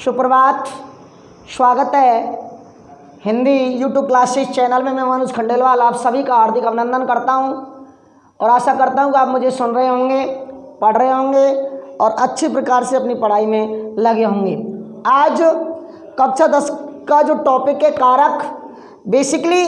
सुप्रभात। स्वागत है हिंदी यूट्यूब क्लासेस चैनल में। मैं मनोज खंडेलवाल आप सभी का हार्दिक अभिनंदन करता हूं और आशा करता हूं कि आप मुझे सुन रहे होंगे, पढ़ रहे होंगे और अच्छी प्रकार से अपनी पढ़ाई में लगे होंगे। आज कक्षा 10 का जो टॉपिक है कारक, बेसिकली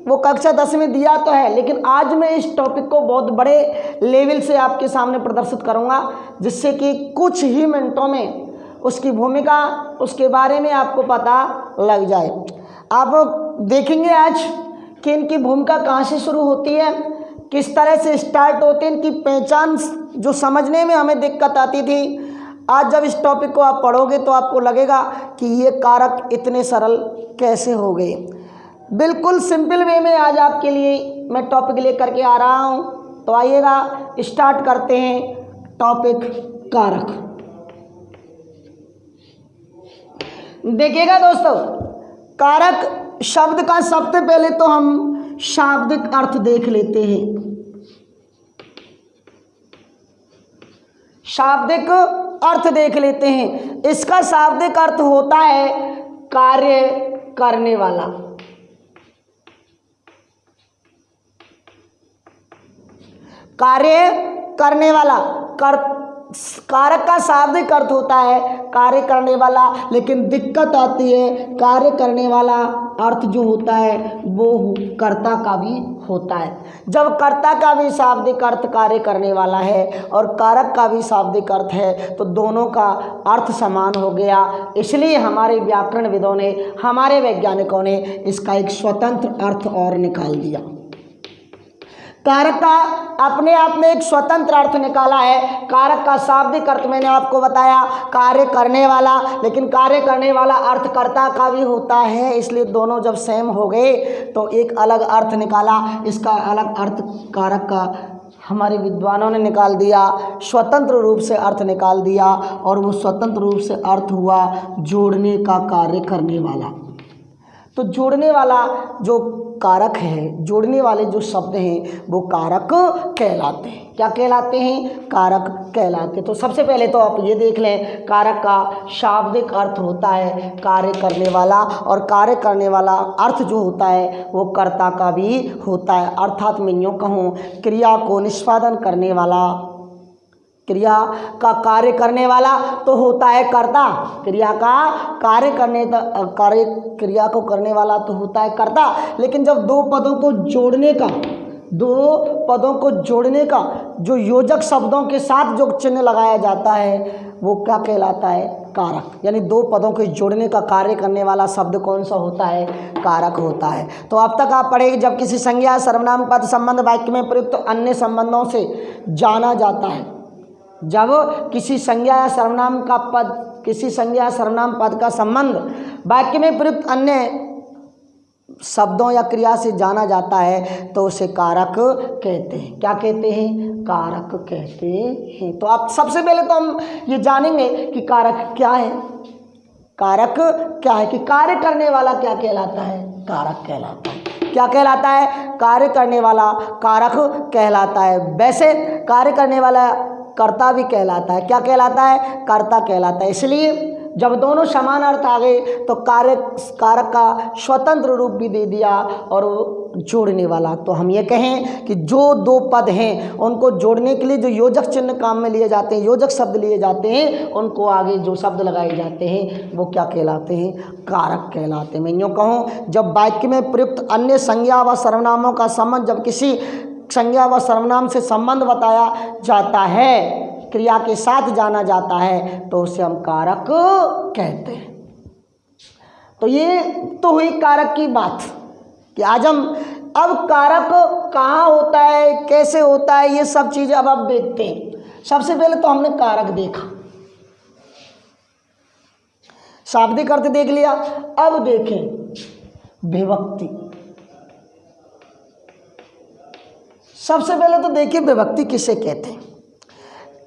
वो कक्षा 10 में दिया तो है, लेकिन आज मैं इस टॉपिक को बहुत बड़े लेवल से आपके सामने प्रदर्शित करूंगा, जिससे कि कुछ ही मिनटों में उसकी भूमिका, उसके बारे में आपको पता लग जाए। आप देखेंगे आज कि इनकी भूमिका कहाँ से शुरू होती है, किस तरह से स्टार्ट होती है, इनकी पहचान जो समझने में हमें दिक्कत आती थी, आज जब इस टॉपिक को आप पढ़ोगे तो आपको लगेगा कि ये कारक इतने सरल कैसे हो गए। बिल्कुल सिंपल वे में आज आपके लिए मैं टॉपिक लेकर के आ रहा हूँ। तो आइएगा स्टार्ट करते हैं टॉपिक कारक। देखिएगा दोस्तों, कारक शब्द का सबसे पहले तो हम शाब्दिक अर्थ देख लेते हैं। शाब्दिक अर्थ देख लेते हैं। इसका शाब्दिक अर्थ होता है कार्य करने वाला। कार्य करने वाला। कारक का शाब्दिक अर्थ होता है कार्य करने वाला, लेकिन दिक्कत आती है कार्य करने वाला अर्थ जो होता है वो कर्ता का भी होता है। जब कर्ता का भी शाब्दिक अर्थ कार्य करने वाला है और कारक का भी शाब्दिक अर्थ है तो दोनों का अर्थ समान हो गया। इसलिए हमारे व्याकरणविदों ने, हमारे वैज्ञानिकों ने इसका एक स्वतंत्र अर्थ और निकाल दिया। कारक का अपने आप में एक स्वतंत्र अर्थ निकाला है। कारक का शाब्दिक अर्थ मैंने आपको बताया कार्य करने वाला, लेकिन कार्य करने वाला अर्थ कर्ता का भी होता है। इसलिए दोनों जब सेम हो गए तो एक अलग अर्थ निकाला। इसका अलग अर्थ कारक का हमारे विद्वानों ने निकाल दिया, स्वतंत्र रूप से अर्थ निकाल दिया, और वो स्वतंत्र रूप से अर्थ हुआ जोड़ने का कार्य करने वाला। तो जोड़ने वाला जो कारक है, जोड़ने वाले जो शब्द हैं वो कारक कहलाते हैं। क्या कहलाते हैं? कारक कहलाते हैं। तो सबसे पहले तो आप ये देख लें, कारक का शाब्दिक अर्थ होता है कार्य करने वाला, और कार्य करने वाला अर्थ जो होता है वो कर्ता का भी होता है। अर्थात मैं यूँ कहूँ, क्रिया को निष्पादन करने वाला, क्रिया का कार्य करने वाला तो होता है कर्ता। क्रिया का कार्य करने क्रिया को करने वाला तो होता है कर्ता। लेकिन जब दो पदों को जोड़ने का जो योजक शब्दों के साथ जो चिन्ह लगाया जाता है वो क्या कहलाता है? कारक। यानी दो पदों के जोड़ने का कार्य करने वाला शब्द कौन सा होता है? कारक होता है। तो अब तक आप पढ़ेंगे, जब किसी संज्ञा, सर्वनाम, पद संबंध वाक्य में प्रयुक्त अन्य संबंधों से जाना जाता है, जब किसी संज्ञा या सर्वनाम का पद, किसी संज्ञा या सर्वनाम पद का संबंध वाक्य में प्रयुक्त अन्य शब्दों या क्रिया से जाना जाता है तो उसे कारक कहते हैं। क्या कहते हैं? कारक कहते हैं। तो आप सबसे पहले तो हम ये जानेंगे कि कारक क्या है। कारक क्या है? कि कार्य करने वाला क्या कहलाता है? कारक कहलाता है। क्या कहलाता है? कार्य करने वाला कारक कहलाता है। वैसे कार्य करने वाला कर्ता भी कहलाता है। क्या कहलाता है? कर्ता कहलाता है। इसलिए जब दोनों समान अर्थ आ गए तो कारक का स्वतंत्र रूप भी दे दिया और जोड़ने वाला। तो हम ये कहें कि जो दो पद हैं उनको जोड़ने के लिए जो योजक चिन्ह काम में लिए जाते हैं, योजक शब्द लिए जाते हैं, उनको आगे जो शब्द लगाए जाते हैं वो क्या कहलाते हैं? कारक कहलाते हैं। मैं यूँ कहूँ, जब वाक्य में प्रयुक्त अन्य संज्ञा व सर्वनामों का संबंध, जब किसी संज्ञा व सर्वनाम से संबंध बताया जाता है, क्रिया के साथ जाना जाता है, तो उसे हम कारक कहते हैं। तो ये तो हुई कारक की बात कि आज हम अब कारक कहाँ होता है, कैसे होता है, ये सब चीज़ें अब आप देखते हैं। सबसे पहले तो हमने कारक देखा, शाब्दिक अर्थ देख लिया। अब देखें विभक्ति। सबसे पहले तो देखिए विभक्ति किसे कहते हैं।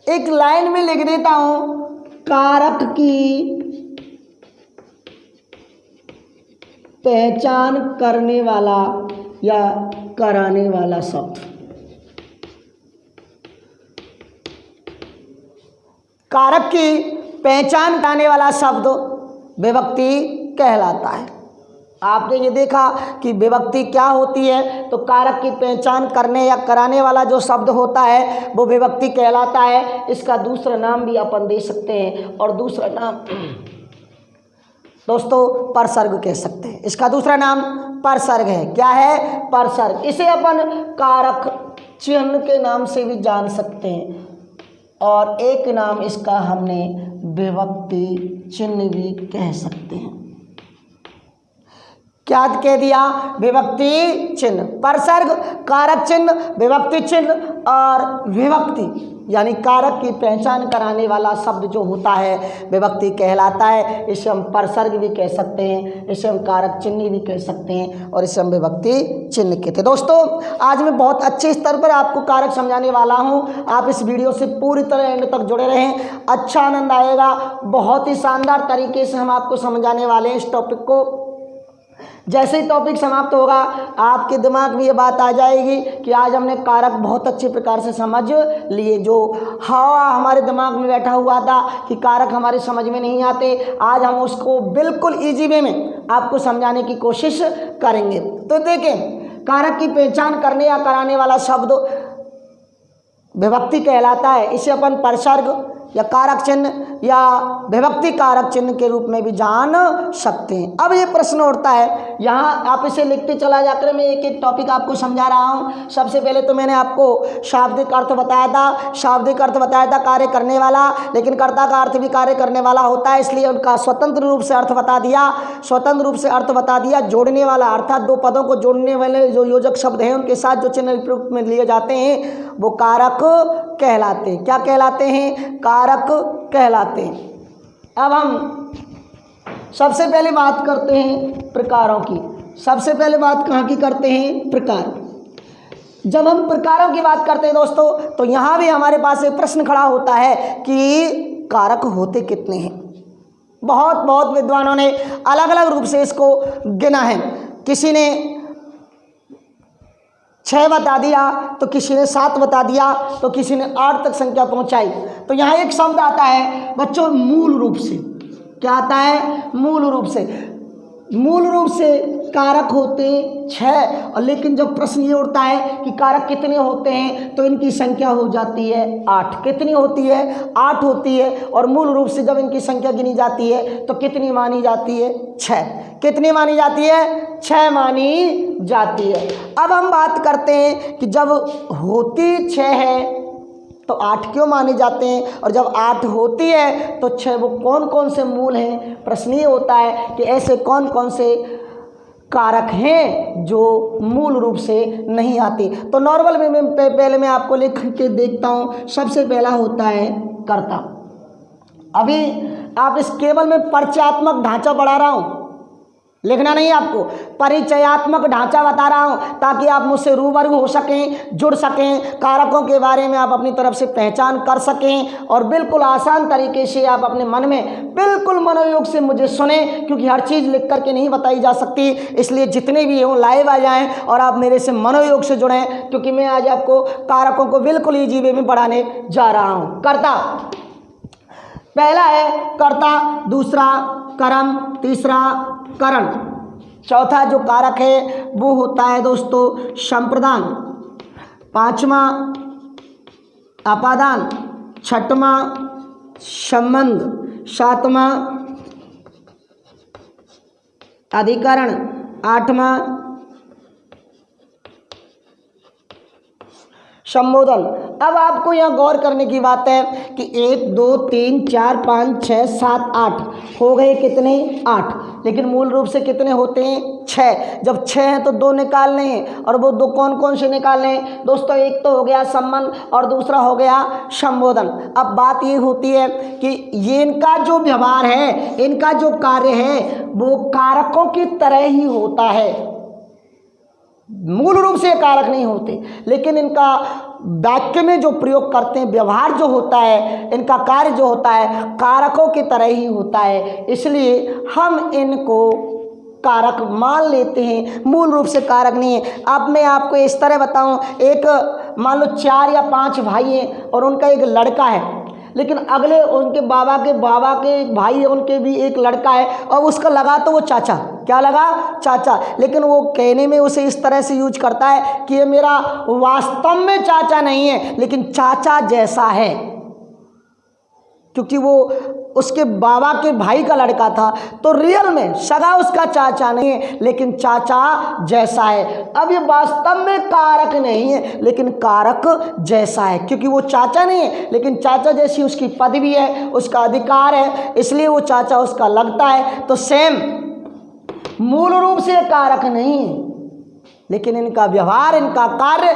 एक लाइन में लिख देता हूं, कारक की पहचान करने वाला या कराने वाला शब्द। कारक की पहचान कराने वाला शब्द विभक्ति कहलाता है। आपने ये देखा कि विभक्ति क्या होती है, तो कारक की पहचान करने या कराने वाला जो शब्द होता है वो विभक्ति कहलाता है। इसका दूसरा नाम भी अपन दे सकते हैं, और दूसरा नाम दोस्तों परसर्ग कह सकते हैं। इसका दूसरा नाम परसर्ग है। क्या है? परसर्ग। इसे अपन कारक चिन्ह के नाम से भी जान सकते हैं, और एक नाम इसका हमने विभक्ति चिन्ह भी कह सकते हैं। क्या कह दिया? विभक्ति चिन्ह, परसर्ग, कारक चिन्ह, विभक्ति चिन्ह और विभक्ति यानी कारक की पहचान कराने वाला शब्द जो होता है विभक्ति कहलाता है। इसे हम परसर्ग भी कह सकते हैं, इसे हम कारक चिन्ह भी कह सकते हैं, और इसे हम विभक्ति चिन्ह कहते हैं। दोस्तों आज मैं बहुत अच्छे स्तर पर आपको कारक समझाने वाला हूं। आप इस वीडियो से पूरी तरह एंड तक जुड़े रहें, अच्छा आनंद आएगा। बहुत ही शानदार तरीके से हम आपको समझाने वाले हैं इस टॉपिक को। जैसे ही टॉपिक समाप्त होगा आपके दिमाग में ये बात आ जाएगी कि आज हमने कारक बहुत अच्छे प्रकार से समझ लिए। जो हवा हमारे दिमाग में बैठा हुआ था कि कारक हमारे समझ में नहीं आते, आज हम उसको बिल्कुल इजी वे में आपको समझाने की कोशिश करेंगे। तो देखें, कारक की पहचान करने या कराने वाला शब्द विभक्ति कहलाता है। इसे अपन परसर्ग या कारक चिन्ह या विभक्ति कारक चिन्ह के रूप में भी जान सकते हैं। अब ये प्रश्न उठता है, यहाँ आप इसे लिखते चला जाकर मैं एक एक टॉपिक आपको समझा रहा हूँ। सबसे पहले तो मैंने आपको शाब्दिक अर्थ बताया था, शाब्दिक अर्थ बताया था कार्य करने वाला, लेकिन कर्ता का अर्थ भी कार्य करने वाला होता है, इसलिए उनका स्वतंत्र रूप से अर्थ बता दिया। स्वतंत्र रूप से अर्थ बता दिया। जोड़ने वाला अर्थात दो पदों को जोड़ने वाले जो योजक शब्द हैं उनके साथ जो चिन्ह प्रयोग में लिए जाते हैं वो कारक कहलाते हैं। क्या कहलाते हैं? कारक कहलाते हैं। अब हम सबसे पहले बात करते हैं प्रकारों की। सबसे पहले बात कहाँ की करते हैं? प्रकार। जब हम प्रकारों की बात करते हैं दोस्तों, तो यहाँ भी हमारे पास एक प्रश्न खड़ा होता है कि कारक होते कितने हैं। बहुत विद्वानों ने अलग अलग रूप से इसको गिना है। किसी ने 6 बता दिया, तो किसी ने 7 बता दिया, तो किसी ने 8 तक संख्या पहुंचाई। तो यहाँ एक शब्द आता है बच्चों मूल रूप से। क्या आता है? मूल रूप से। मूल रूप से कारक होते 6, और लेकिन जब प्रश्न ये उठता है कि कारक कितने होते हैं तो इनकी संख्या हो जाती है 8। कितनी होती है? 8 होती है। और मूल रूप से जब इनकी संख्या गिनी जाती है तो कितनी मानी जाती है? 6। कितनी मानी जाती है? 6 मानी जाती है। अब हम बात करते हैं कि जब होती 6 है तो 8 क्यों माने जाते हैं, और जब 8 होती है तो 6 वो कौन कौन से मूल हैं। प्रश्न ये होता है कि ऐसे कौन कौन से कारक हैं जो मूल रूप से नहीं आते। तो नॉर्मल में पहले मैं आपको लिख के देखता हूँ। सबसे पहला होता है कर्ता। अभी आप इस केवल में परिचयात्मक ढांचा बढ़ा रहा हूँ, लिखना नहीं आपको, परिचयात्मक ढांचा बता रहा हूं ताकि आप मुझसे रूबरू हो सकें, जुड़ सकें, कारकों के बारे में आप अपनी तरफ से पहचान कर सकें, और बिल्कुल आसान तरीके से आप अपने मन में बिल्कुल मनोयोग से मुझे सुने, क्योंकि हर चीज़ लिख करके नहीं बताई जा सकती। इसलिए जितने भी हों लाइव आ जाएं और आप मेरे से मनोयोग से जुड़ें, क्योंकि मैं आज आपको कारकों को बिल्कुल ईजी वे में पढ़ाने जा रहा हूँ। कर्ता पहला है कर्ता, दूसरा कर्म, तीसरा करण, चौथा जो कारक है वो होता है दोस्तों संप्रदान, पांचवा अपादान, छठवां संबंध, सातवां अधिकरण, आठवां संबोधन। अब आपको यहाँ गौर करने की बात है कि 1 2 3 4 5 6 7 8 हो गए। कितने? 8। लेकिन मूल रूप से कितने होते हैं? 6। जब 6 हैं तो 2 निकालने हैं, और वो 2 कौन कौन से निकालने हैं दोस्तों? एक तो हो गया संबंध और दूसरा हो गया संबोधन। अब बात ये होती है कि ये इनका जो व्यवहार है, इनका जो कार्य है वो कारकों की तरह ही होता है। मूल रूप से कारक नहीं होते, लेकिन इनका वाक्य में जो प्रयोग करते हैं, व्यवहार जो होता है, इनका कार्य जो होता है कारकों की तरह ही होता है। इसलिए हम इनको कारक मान लेते हैं, मूल रूप से कारक नहीं है। अब मैं आपको इस तरह बताऊं, एक मान लो 4 या 5 भाई हैं और उनका एक लड़का है। लेकिन अगले उनके बाबा के एक भाई है, उनके भी एक लड़का है और उसका लगा तो वो चाचा, क्या लगा, चाचा। लेकिन वो कहने में उसे इस तरह से यूज करता है कि ये मेरा वास्तव में चाचा नहीं है लेकिन चाचा जैसा है, क्योंकि वो उसके बाबा के भाई का लड़का था तो रियल में सगा उसका चाचा नहीं है लेकिन चाचा जैसा है। अब ये वास्तव में कारक नहीं है लेकिन कारक जैसा है, क्योंकि वो चाचा नहीं है लेकिन चाचा जैसी उसकी पदवी है, उसका अधिकार है, इसलिए वो चाचा उसका लगता है। तो सेम मूल रूप से कारक नहीं है लेकिन इनका व्यवहार, इनका कार्य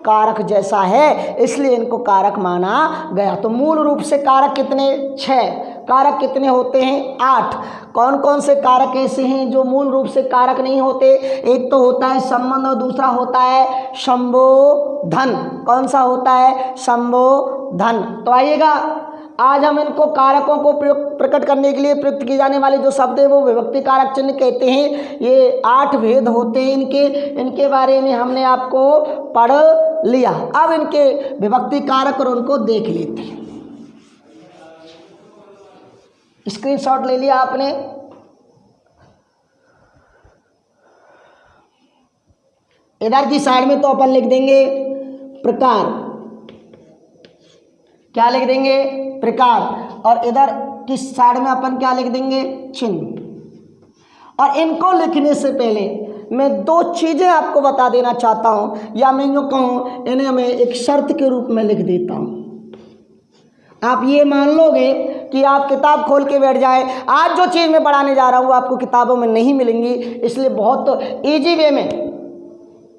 कारक जैसा है, इसलिए इनको कारक माना गया। तो मूल रूप से कारक कितने, 6। कारक कितने होते हैं, 8। कौन कौन से कारक ऐसे हैं जो मूल रूप से कारक नहीं होते, एक तो होता है संबंध और दूसरा होता है संबोधन। कौन सा होता है, संबोधन। तो आइएगा आज हम इनको कारकों को प्रकट करने के लिए प्रयुक्त किए जाने वाले जो शब्द है वो विभक्ति कारक चिन्ह कहते हैं। ये 8 भेद होते हैं इनके बारे में हमने आपको पढ़ लिया। अब इनके विभक्ति कारक और उनको देख लेते हैं। स्क्रीनशॉट ले लिया आपने। इधर की साइड में तो अपन लिख देंगे प्रकार, क्या लिख देंगे, प्रकार। और इधर की साइड में अपन क्या लिख देंगे, चिन्ह। और इनको लिखने से पहले मैं 2 चीज़ें आपको बता देना चाहता हूं, या मैं यूँ कहूँ इन्हें मैं एक शर्त के रूप में लिख देता हूं। आप ये मान लोगे कि आप किताब खोल के बैठ जाए, आज जो चीज़ मैं पढ़ाने जा रहा हूँ वो आपको किताबों में नहीं मिलेंगी, इसलिए बहुत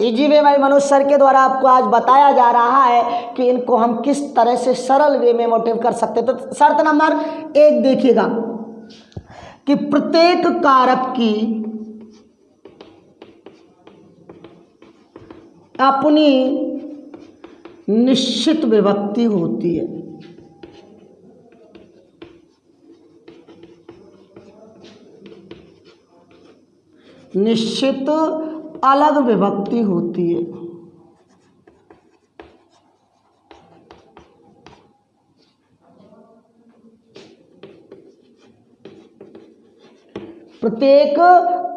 ईजी वे में मनोज सर के द्वारा आपको आज बताया जा रहा है कि इनको हम किस तरह से सरल वे में मोटिव कर सकते हैं। तो शर्त नंबर 1 देखिएगा कि प्रत्येक कारक की अपनी निश्चित विभक्ति होती है। निश्चित अलग विभक्ति होती है। प्रत्येक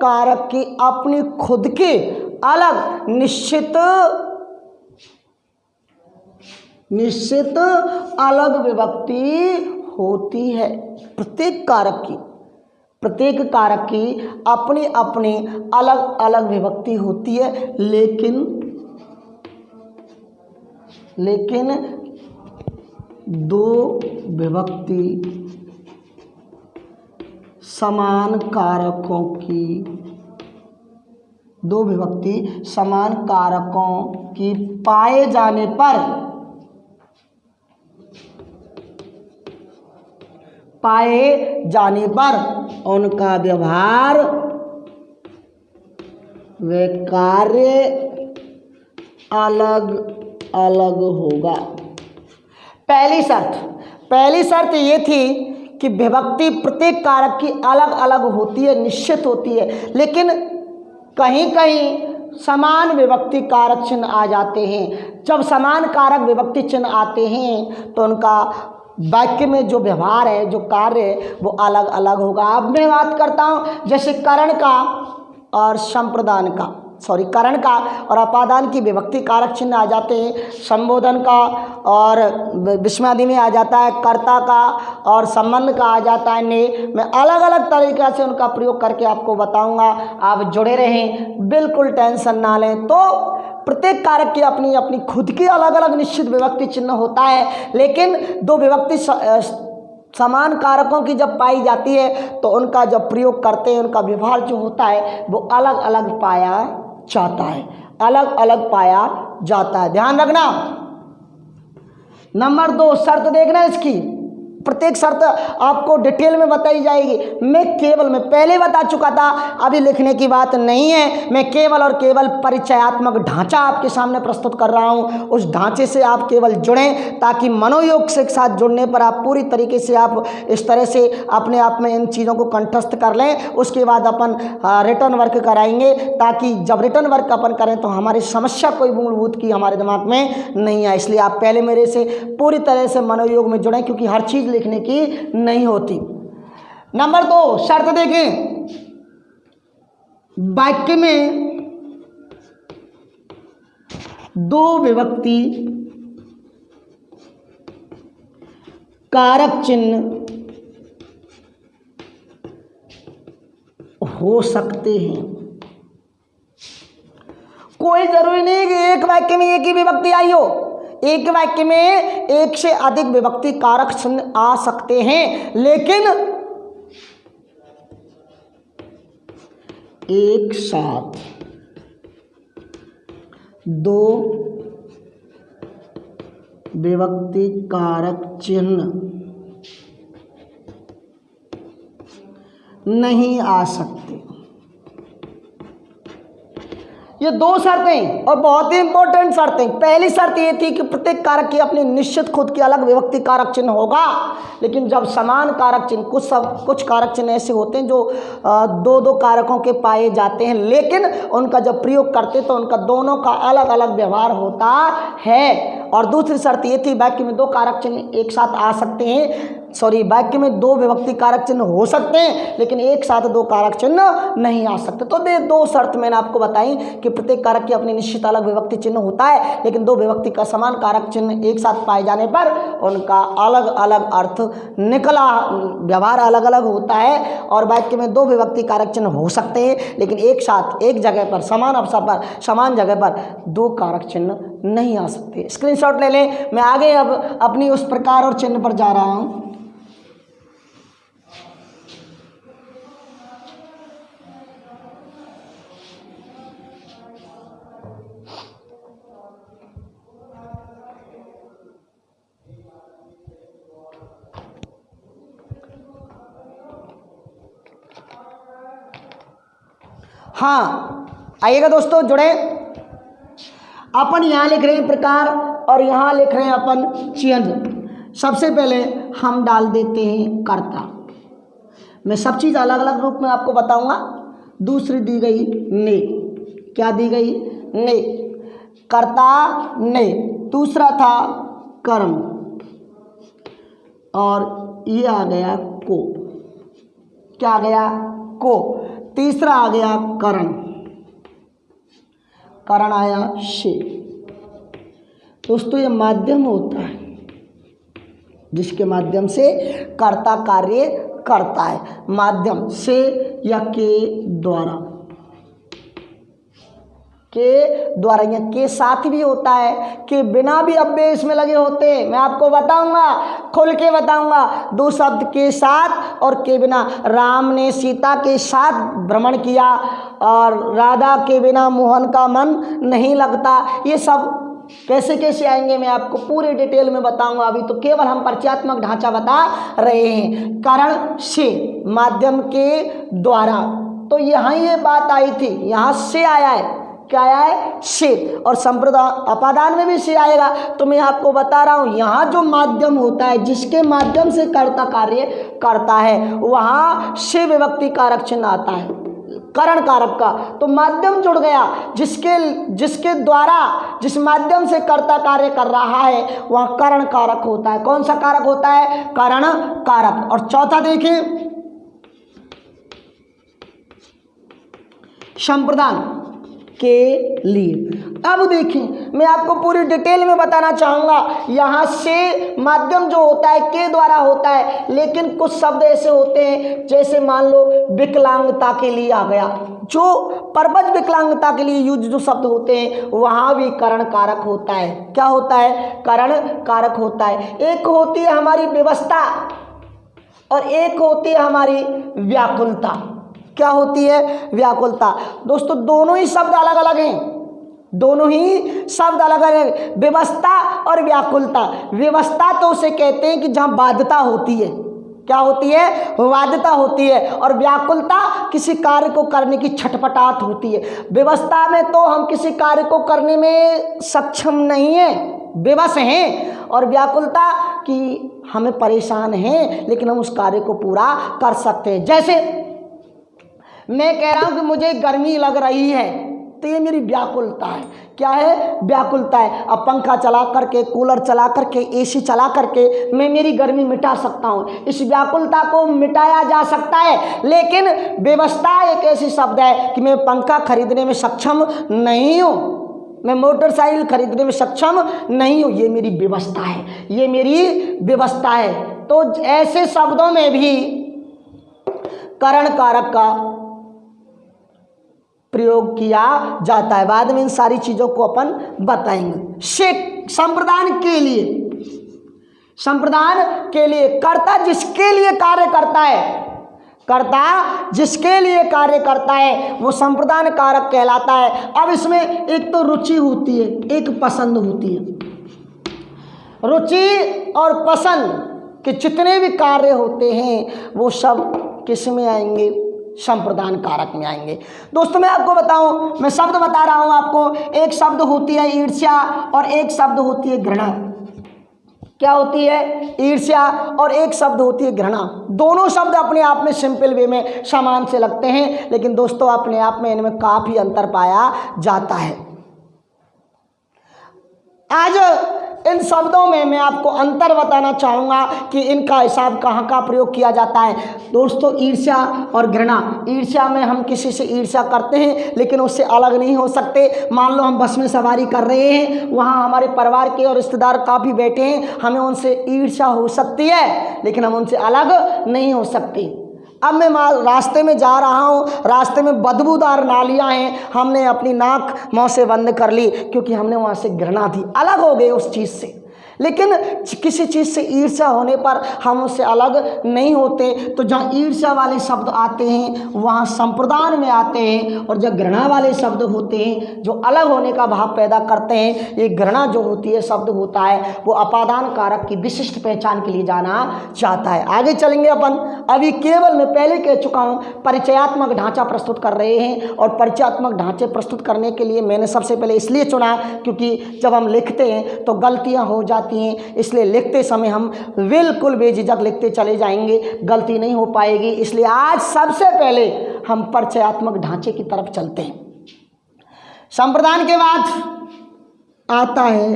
कारक की अपनी खुद की अलग निश्चित अलग विभक्ति होती है। प्रत्येक कारक की अपनी अपनी अलग अलग विभक्ति होती है, लेकिन 2 विभक्ति समान कारकों की पाए जाने पर उनका व्यवहार व कार्य अलग अलग होगा। पहली शर्त ये थी कि विभक्ति प्रत्येक कारक की अलग अलग होती है, निश्चित होती है, लेकिन कहीं कहीं समान विभक्ति कारक चिन्ह आ जाते हैं। जब समान कारक विभक्ति चिन्ह आते हैं तो उनका वाक्य में जो व्यवहार है, जो कार्य है, वो अलग अलग होगा। अब मैं बात करता हूँ जैसे करण का और करण का और अपादान की विभक्ति कारक चिन्ह आ जाते हैं। संबोधन का और विस्मयादि में आ जाता है कर्ता का, और संबंध का आ जाता है ने। मैं अलग अलग तरीक़े से उनका प्रयोग करके आपको बताऊंगा। आप जुड़े रहें, बिल्कुल टेंशन ना लें। तो प्रत्येक कारक की अपनी अपनी खुद की अलग अलग निश्चित विभक्ति चिन्ह होता है, लेकिन 2 विभक्ति समान कारकों की जब पाई जाती है तो उनका जब प्रयोग करते हैं, उनका व्यवहार जो होता है वो अलग अलग पाया जाता है। ध्यान रखना। नंबर 2 शर्त देखना इसकी, प्रत्येक शर्त आपको डिटेल में बताई जाएगी। मैं पहले बता चुका था, अभी लिखने की बात नहीं है। मैं केवल और केवल परिचयात्मक ढांचा आपके सामने प्रस्तुत कर रहा हूं। उस ढांचे से आप केवल जुड़ें, ताकि मनोयोग के साथ जुड़ने पर आप पूरी तरीके से आप इस तरह से अपने आप में इन चीज़ों को कंठस्थ कर लें। उसके बाद अपन रिटर्न वर्क कराएंगे, ताकि जब रिटर्न वर्क अपन करें तो हमारी समस्या कोई मूलभूत की हमारे दिमाग में नहीं आए। इसलिए आप पहले मेरे से पूरी तरह से मनोयोग में जुड़ें, क्योंकि हर चीज़ लिखने की नहीं होती। नंबर 2 शर्त देखें, वाक्य में दो विभक्ति कारक चिन्ह हो सकते हैं। कोई जरूरी नहीं कि एक वाक्य में एक ही विभक्ति आई हो। एक वाक्य में एक से अधिक विभक्ति कारक चिन्ह आ सकते हैं, लेकिन एक साथ दो विभक्ति कारक चिन्ह नहीं आ सकते। ये 2 शर्तें और बहुत ही इंपॉर्टेंट शर्तें। पहली शर्त ये थी कि प्रत्येक कारक की अपनी निश्चित खुद की अलग विभक्ति कारक चिन्ह होगा, लेकिन जब समान कारक चिन्ह, कुछ कारक चिन्ह ऐसे होते हैं जो 2 कारकों के पाए जाते हैं, लेकिन उनका जब प्रयोग करते तो उनका दोनों का अलग अलग व्यवहार होता है। और दूसरी शर्त ये थी, वाक्य में 2 कारक चिन्ह एक साथ आ सकते हैं, वाक्य में 2 विभक्ति कारक चिन्ह हो सकते हैं, लेकिन एक साथ 2 कारक चिन्ह नहीं आ सकते। तो 2 शर्त मैंने आपको बताई कि प्रत्येक कारक की अपनी निश्चित अलग विभक्ति चिन्ह होता है, लेकिन 2 विभक्ति का समान कारक चिन्ह एक साथ पाए जाने पर उनका अलग अलग अर्थ निकला, व्यवहार अलग अलग होता है। और वाक्य में 2 विभक्ति कारक चिन्ह हो सकते हैं, लेकिन एक साथ एक जगह पर समान अवसर पर समान जगह पर 2 कारक चिन्ह नहीं आ सकते। स्क्रीनशॉट ले लें। मैं आगे अब अपनी उस प्रकार और चिन्ह पर जा रहा हूं। हाँ, आइएगा दोस्तों, जुड़े। अपन यहाँ लिख रहे हैं प्रकार और यहाँ लिख रहे हैं अपन चिन्ह। सबसे पहले हम डाल देते हैं कर्ता। मैं सब चीज़ अलग अलग रूप में आपको बताऊंगा। दूसरी दी गई ने, क्या दी गई? ने, कर्ता ने। दूसरा था कर्म, और ये आ गया को। क्या आ गया? को। तीसरा आ गया करण, करण आया से। दोस्तों, ये माध्यम होता है जिसके माध्यम से कर्ता कार्य करता है। माध्यम से या के द्वारा, के द्वारा या के साथ भी होता है, के बिना भी अव्यय इसमें लगे होते हैं। मैं आपको बताऊंगा, खोल के बताऊंगा। 2 शब्द के साथ और के बिना। राम ने सीता के साथ भ्रमण किया और राधा के बिना मोहन का मन नहीं लगता। ये सब कैसे कैसे आएंगे मैं आपको पूरे डिटेल में बताऊंगा। अभी तो केवल हम परिचयात्मक ढांचा बता रहे हैं। कारण से, माध्यम के द्वारा। तो यहाँ ये बात आई थी, यहाँ से आया है। क्या आया है? से। और संप्रदाय अपादान में भी से आएगा। तो मैं आपको बता रहा हूँ, यहाँ जो माध्यम होता है जिसके माध्यम से कर्ता कार्य करता है, वहाँ से विभक्ति कारक चिन्ह आता है, करण कारक का। तो माध्यम जुड़ गया, जिसके द्वारा, जिस माध्यम से कर्ता कार्य कर रहा है, वहाँ करण कारक होता है। कौन सा कारक होता है? करण कारक। और चौथा देखें, संप्रदान के लिए। अब देखिए, मैं आपको पूरी डिटेल में बताना चाहूँगा। यहाँ से माध्यम जो होता है के द्वारा होता है, लेकिन कुछ शब्द ऐसे होते हैं, जैसे मान लो विकलांगता के लिए आ गया, जो परवज विकलांगता के लिए यूज जो शब्द होते हैं, वहाँ भी करण कारक होता है। क्या होता है? करण कारक होता है। एक होती है हमारी व्यवस्था और एक होती है हमारी व्याकुलता। क्या होती है? व्याकुलता। दोस्तों, दोनों ही शब्द अलग अलग हैं, दोनों ही शब्द अलग अलग। व्यवस्था और व्याकुलता। व्यवस्था तो उसे कहते हैं कि जहाँ बाध्यता होती है, क्या होती है, बाध्यता होती है। और व्याकुलता किसी कार्य को करने की छटपटाहट होती है। व्यवस्था में तो हम किसी कार्य को करने में सक्षम नहीं हैं, विवश हैं। और व्याकुलता कि हमें परेशान हैं लेकिन हम उस कार्य को पूरा कर सकते हैं। जैसे मैं कह रहा हूं कि मुझे गर्मी लग रही है, तो ये मेरी व्याकुलता है। क्या है, व्याकुलता है। अब पंखा चला करके, कूलर चला करके, एसी चला करके मैं मेरी गर्मी मिटा सकता हूँ, इस व्याकुलता को मिटाया जा सकता है। लेकिन व्यवस्था एक ऐसी शब्द है कि मैं पंखा खरीदने में सक्षम नहीं हूँ, मैं मोटरसाइकिल खरीदने में सक्षम नहीं हूँ, ये मेरी व्यवस्था है, ये मेरी व्यवस्था है। तो ऐसे शब्दों में भी करण कारक का प्रयोग किया जाता है। बाद में इन सारी चीज़ों को अपन बताएंगे। संप्रदान के लिए, संप्रदान के लिए कर्ता जिसके लिए कार्य करता है, कर्ता जिसके लिए कार्य करता है वो संप्रदान कारक कहलाता है। अब इसमें एक तो रुचि होती है, एक पसंद होती है। रुचि और पसंद के जितने भी कार्य होते हैं वो सब किस में आएंगे, संप्रदान कारक में आएंगे। दोस्तों मैं आपको बताऊं, मैं शब्द बता रहा हूं आपको। एक शब्द होती है ईर्ष्या और एक शब्द होती है घृणा। क्या होती है, ईर्ष्या और एक शब्द होती है घृणा। दोनों शब्द अपने आप में सिंपल वे में समान से लगते हैं, लेकिन दोस्तों अपने आप में इनमें काफी अंतर पाया जाता है। आज इन शब्दों में मैं आपको अंतर बताना चाहूँगा कि इनका हिसाब कहाँ का प्रयोग किया जाता है। दोस्तों ईर्ष्या और घृणा, ईर्ष्या में हम किसी से ईर्ष्या करते हैं लेकिन उससे अलग नहीं हो सकते। मान लो हम बस में सवारी कर रहे हैं, वहाँ हमारे परिवार के और रिश्तेदार काफ़ी बैठे हैं, हमें उनसे ईर्ष्या हो सकती है लेकिन हम उनसे अलग नहीं हो सकते। अब मैं रास्ते में जा रहा हूँ, रास्ते में बदबूदार नालियाँ हैं, हमने अपनी नाक मुँह से बंद कर ली क्योंकि हमने वहाँ से घृणा थी, अलग हो गए उस चीज़ से। लेकिन किसी चीज़ से ईर्ष्या होने पर हम उससे अलग नहीं होते। तो जहाँ ईर्ष्या वाले शब्द आते हैं वहाँ संप्रदान में आते हैं, और जब घृणा वाले शब्द होते हैं जो अलग होने का भाव पैदा करते हैं, ये घृणा जो होती है शब्द होता है वो अपादान कारक की विशिष्ट पहचान के लिए जाना चाहता है। आगे चलेंगे अपन। अभी केवल मैं पहले कह चुका हूँ परिचयात्मक ढांचा प्रस्तुत कर रहे हैं, और परिचयात्मक ढांचे प्रस्तुत करने के लिए मैंने सबसे पहले इसलिए चुना क्योंकि जब हम लिखते हैं तो गलतियाँ हो जाती हैं, इसलिए लिखते समय हम बिल्कुल बेझिझक लिखते चले जाएंगे, गलती नहीं हो पाएगी। इसलिए आज सबसे पहले हम परिचयात्मक ढांचे की तरफ चलते हैं। संप्रदान के बाद आता है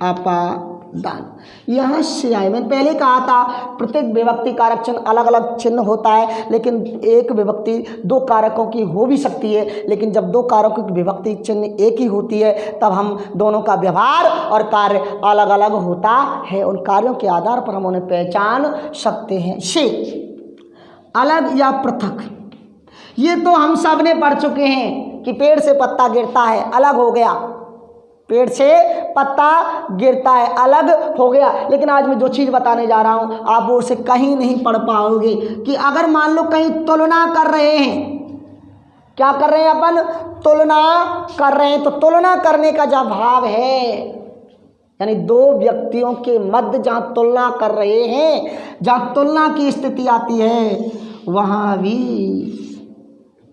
अपादान। यहाँ से आए, मैंने पहले कहा था प्रत्येक विभक्ति कारक चिन्ह अलग अलग चिन्ह होता है, लेकिन एक विभक्ति दो कारकों की हो भी सकती है। लेकिन जब दो कारकों की विभक्ति चिन्ह एक ही होती है तब हम दोनों का व्यवहार और कार्य अलग अलग होता है। उन कार्यों के आधार पर हम उन्हें पहचान सकते हैं। से अलग या पृथक, ये तो हम सब ने पढ़ चुके हैं कि पेड़ से पत्ता गिरता है, अलग हो गया, पेड़ से पत्ता गिरता है, अलग हो गया। लेकिन आज मैं जो चीज़ बताने जा रहा हूँ आप वो उसे कहीं नहीं पढ़ पाओगे कि अगर मान लो कहीं तुलना कर रहे हैं, क्या कर रहे हैं अपन, तुलना कर रहे हैं, तो तुलना करने का जब भाव है यानी दो व्यक्तियों के मध्य जहाँ तुलना कर रहे हैं, जहाँ तुलना की स्थिति आती है वहाँ भी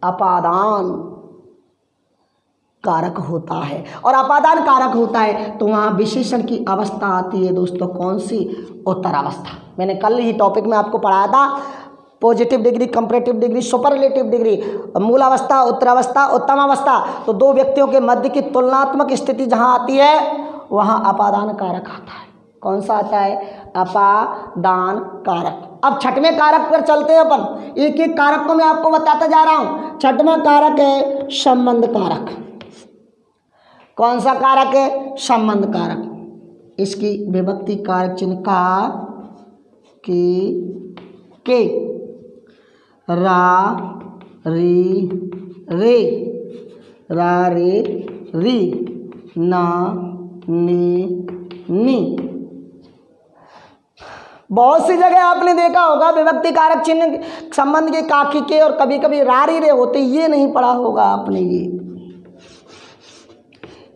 अपादान कारक होता है। और अपादान कारक होता है तो वहाँ विशेषण की अवस्था आती है दोस्तों, कौन सी, उत्तर अवस्था। मैंने कल ही टॉपिक में आपको पढ़ाया था, positive degree, comparative degree, superlative degree, मूल अवस्था, उत्तर अवस्था, उत्तम अवस्था। तो दो व्यक्तियों के मध्य की तुलनात्मक स्थिति जहाँ आती है वहाँ अपादान कारक आता है। कौन सा आता है, अपादान कारक। अब छठवें कारक पर चलते हैं अपन, एक एक कारक को मैं आपको बताता जा रहा हूँ। छठवां कारक है संबंध कारक। कौन सा कारक है, संबंध कारक। इसकी विभक्ति कारक चिन्ह का, के, रा, री, रे, रा, रे, री, ना, ने, नी। बहुत सी जगह आपने देखा होगा विभक्ति कारक चिन्ह संबंध के काकी के और कभी कभी रा, री, रे होते, ये नहीं पढ़ा होगा आपने। ये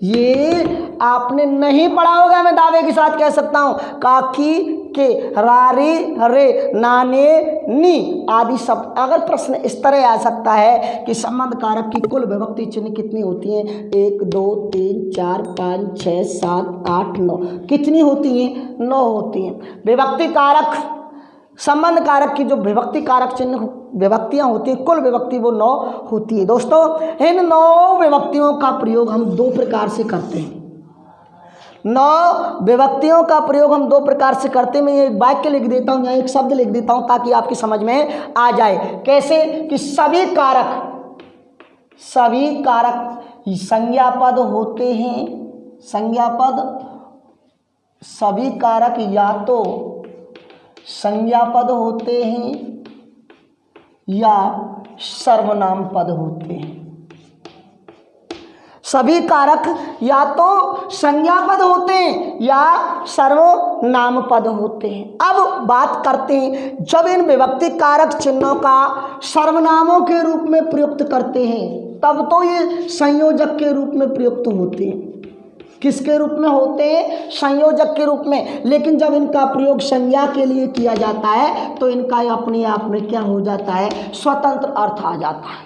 ये आपने नहीं पढ़ा होगा, मैं दावे के साथ कह सकता हूँ। काकी के, रारी, हरे, नाने, नी आदि शब्द। अगर प्रश्न इस तरह आ सकता है कि संबंध कारक की कुल विभक्ति चिन्ह कितनी होती हैं, 1 2 3 4 5 6 7 8 9, कितनी होती हैं? 9 होती हैं। विभक्ति कारक, संबंध कारक की जो विभक्ति कारक चिन्ह विभक्तियां होती हैं, कुल विभक्ति वो 9 होती है। दोस्तों इन 9 विभक्तियों का प्रयोग हम 2 प्रकार से करते हैं। 9 विभक्तियों का प्रयोग हम 2 प्रकार से करते हैं। मैं एक वाक्य लिख देता हूँ या एक शब्द लिख देता हूँ ताकि आपकी समझ में आ जाए। कैसे कि सभी कारक संज्ञा पद होते हैं। संज्ञा पद, सभी कारक या तो संज्ञा पद होते हैं या सर्वनाम पद होते हैं। सभी कारक या तो संज्ञा पद होते हैं या सर्वनाम पद होते हैं। अब बात करते हैं, जब इन विभक्ति कारक चिन्हों का सर्वनामों के रूप में प्रयुक्त करते हैं तब तो ये संयोजक के रूप में प्रयुक्त होते हैं। किसके रूप में होते हैं? संयोजक के रूप में। लेकिन जब इनका प्रयोग संज्ञा के लिए किया जाता है तो इनका अपने आप में क्या हो जाता है? स्वतंत्र अर्थ आ जाता है।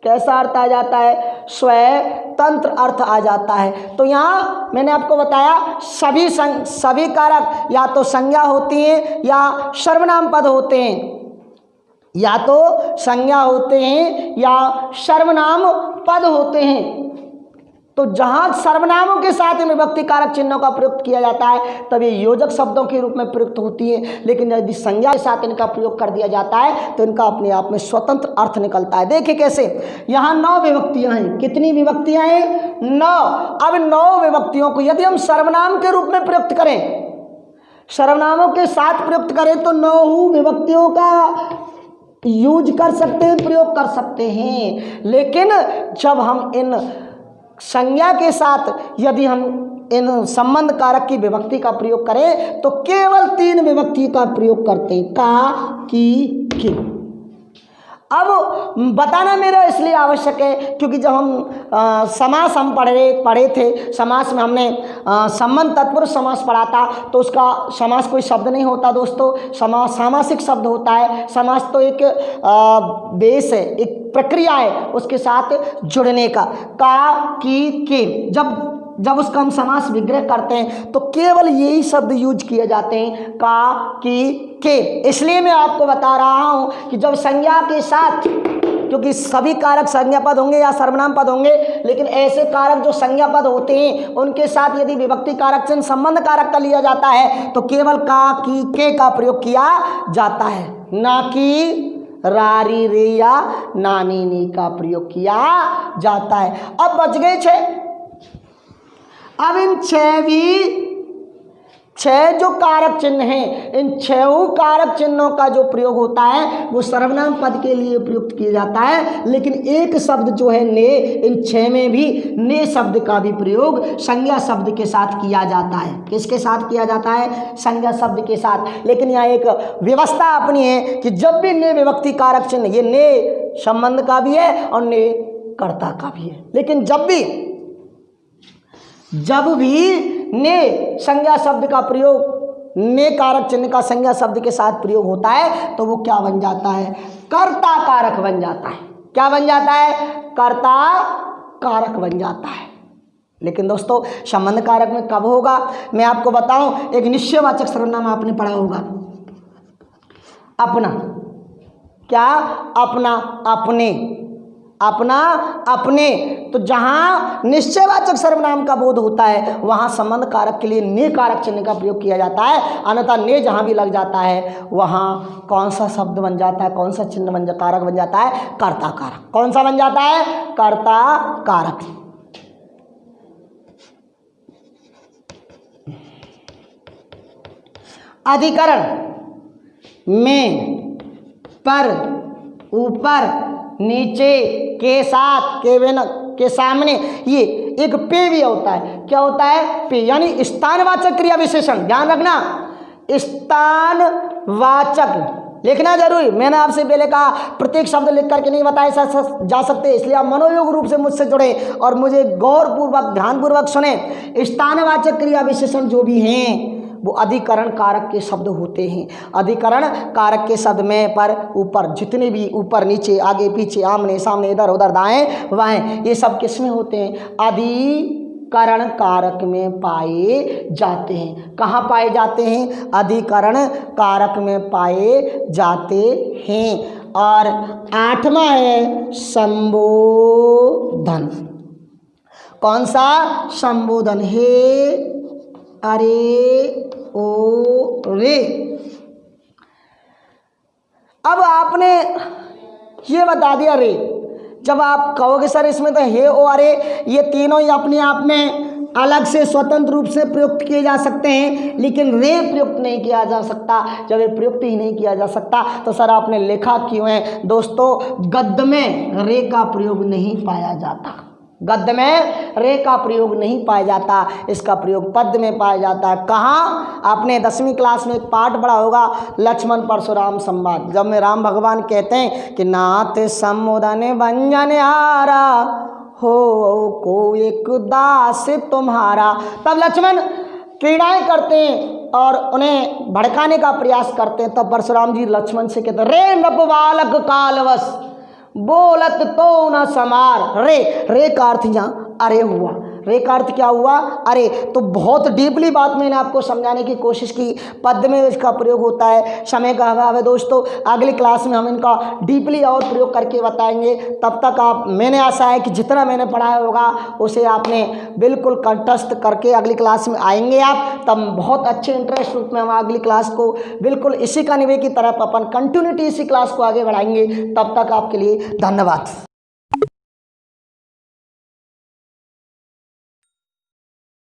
कैसा अर्थ आ जाता है? स्वतंत्र अर्थ आ जाता है। तो यहाँ मैंने आपको बताया सभी कारक या तो संज्ञा होती हैं या सर्वनाम पद होते हैं, या तो संज्ञा होते हैं या सर्वनाम पद होते हैं। तो जहाँ सर्वनामों के साथ इन विभक्ति कारक चिन्हों का प्रयोग किया जाता है तब ये योजक शब्दों के रूप में प्रयुक्त होती है। लेकिन यदि संज्ञा के साथ इनका प्रयोग कर दिया जाता है तो इनका अपने आप में स्वतंत्र अर्थ निकलता है। देखिए कैसे, यहाँ 9 विभक्तियाँ हैं। कितनी विभक्तियाँ हैं? 9। अब 9 विभक्तियों को यदि हम सर्वनाम के रूप में प्रयुक्त करें, सर्वनामों के साथ प्रयुक्त करें तो 9 विभक्तियों का यूज कर सकते हैं, प्रयोग कर सकते हैं। लेकिन जब हम इन संज्ञा के साथ यदि हम इन संबंध कारक की विभक्ति का प्रयोग करें तो केवल 3 विभक्ति का प्रयोग करते हैं, का, की, के। अब बताना मेरा इसलिए आवश्यक है क्योंकि जब हम समास हम पढ़े थे, समास में हमने संबंध तत्पुरुष समास पढ़ा था, तो उसका समास कोई शब्द नहीं होता दोस्तों, समास सामासिक शब्द होता है। समास तो एक बेस है, एक प्रक्रिया है उसके साथ जुड़ने का। का, की, के, जब उसका हम समास विग्रह करते हैं तो केवल यही शब्द यूज किए जाते हैं, का, की, के। इसलिए मैं आपको बता रहा हूं कि जब संज्ञा के साथ, क्योंकि सभी कारक संज्ञा पद होंगे या सर्वनाम पद होंगे, लेकिन ऐसे कारक जो संज्ञा पद होते हैं उनके साथ यदि विभक्ति कारक चिन्ह संबंध कारक का लिया जाता है तो केवल का, की, के का प्रयोग किया जाता है, ना कि रारी, रे या नानी, नी का प्रयोग किया जाता है। अब बच गए 6। अब इन 6 जो कारक चिन्ह हैं, इन 6 कारक चिन्हों का जो प्रयोग होता है वो सर्वनाम पद के लिए प्रयुक्त किया जाता है। लेकिन एक शब्द जो है ने, इन 6 में भी ने शब्द का भी प्रयोग संज्ञा शब्द के साथ किया जाता है। किसके साथ किया जाता है? संज्ञा शब्द के साथ। लेकिन यहाँ एक व्यवस्था अपनी है कि जब भी ने विभक्ति कारक चिन्ह, ये ने संबंध का भी है और ने कर्ता का भी है, लेकिन जब भी ने संज्ञा शब्द का प्रयोग, ने कारक चिन्ह का संज्ञा शब्द के साथ प्रयोग होता है तो वो क्या बन जाता है? कर्ता कारक बन जाता है। क्या बन जाता है? कर्ता कारक बन जाता है। लेकिन दोस्तों संबंध कारक में कब होगा? मैं आपको बताऊं, एक निश्चयवाचक सर्वनाम आपने पढ़ा होगा, अपना। क्या? अपना, अपने, अपना, अपने। तो जहाँ निश्चयवाचक सर्वनाम का बोध होता है वहाँ संबंध कारक के लिए ने कारक चिन्ह का प्रयोग किया जाता है। अन्यथा ने जहाँ भी लग जाता है वहाँ कौन सा शब्द बन जाता है, कौन सा चिन्ह कारक बन जाता है? कर्ता कारक। कौन सा बन जाता है? कर्ता कारक। अधिकरण में पर, ऊपर, नीचे, के साथ, के बिना, के सामने, ये एक पे भी होता है। क्या होता है? पे, यानी स्थानवाचक क्रिया विशेषण। ध्यान रखना, स्थानवाचक लिखना जरूरी। मैंने आपसे पहले कहा प्रत्येक शब्द लिख करके नहीं बताए जा सकते, इसलिए आप मनोयोग रूप से मुझसे जुड़े और मुझे गौरपूर्वक ध्यानपूर्वक सुने। स्थानवाचक क्रिया विशेषण जो भी हैं वो अधिकरण कारक के शब्द होते हैं। अधिकरण कारक के शब्द में पर ऊपर जितने भी ऊपर नीचे आगे पीछे आमने सामने इधर उधर दाएं बाएं ये सब किस में होते हैं? अधिकरण कारक में पाए जाते हैं। कहाँ पाए जाते हैं? अधिकरण कारक में पाए जाते हैं। और 8वां है संबोधन। कौन सा? संबोधन। हे, अरे, ओ, रे। अब आपने ये बता दिया रे। जब आप कहोगे सर इसमें तो हे, ओ, अरे ये तीनों ही अपने आप में अलग से स्वतंत्र रूप से प्रयुक्त किए जा सकते हैं, लेकिन रे प्रयुक्त नहीं किया जा सकता। जब ये प्रयुक्त ही नहीं किया जा सकता तो सर आपने लिखा क्यों है? दोस्तों, गद्य में रे का प्रयोग नहीं पाया जाता। गद्य में रे का प्रयोग नहीं पाया जाता, इसका प्रयोग पद्य में पाया जाता है। कहाँ? आपने 10वीं क्लास में एक पाठ पढ़ा होगा, लक्ष्मण परशुराम संवाद, जब में राम भगवान कहते हैं कि नाथ संबोधन व्यंजन हारा हो को एक दास तुम्हारा। तब लक्ष्मण क्रीड़ाएं करते हैं और उन्हें भड़काने का प्रयास करते हैं। तब परशुराम जी लक्ष्मण से कहते हैं, रे नृप बालक कालवश बोलत तो न समार। रे का अर्थ यहाँ अरे हुआ। रे का अर्थ क्या हुआ? अरे। तो बहुत डीपली बात मैंने आपको समझाने की कोशिश की। पद्य में इसका प्रयोग होता है। समय का अभाव है दोस्तों, अगली क्लास में हम इनका डीपली और प्रयोग करके बताएंगे। तब तक आप, मैंने आशा है कि जितना मैंने पढ़ाया होगा उसे आपने बिल्कुल कंठस्थ करके अगली क्लास में आएंगे आप, तब बहुत अच्छे इंटरेस्ट रूप में हम अगली क्लास को बिल्कुल इसी का निवे की तरफ अपन कंटिन्यूटी इसी क्लास को आगे बढ़ाएंगे। तब तक आपके लिए धन्यवाद।